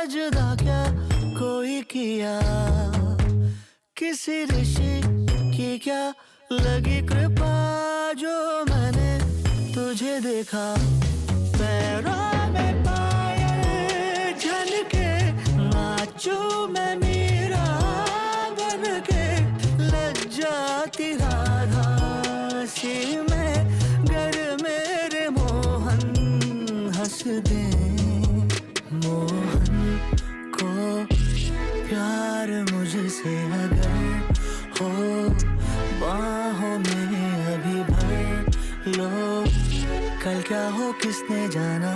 जुदा क्या कोई किया, किसी ऋषि की क्या लगी कृपा, जो मैंने तुझे देखा। पैरों में पायल झनके, नाचूं मैं मीरा बन के, लग जाती राधा सी मैं, गर मेरे मोहन हंस दे। मोहन को प्यार मुझसे अगर हो, बाहों में अभी भर लो, कल क्या हो किसने जाना।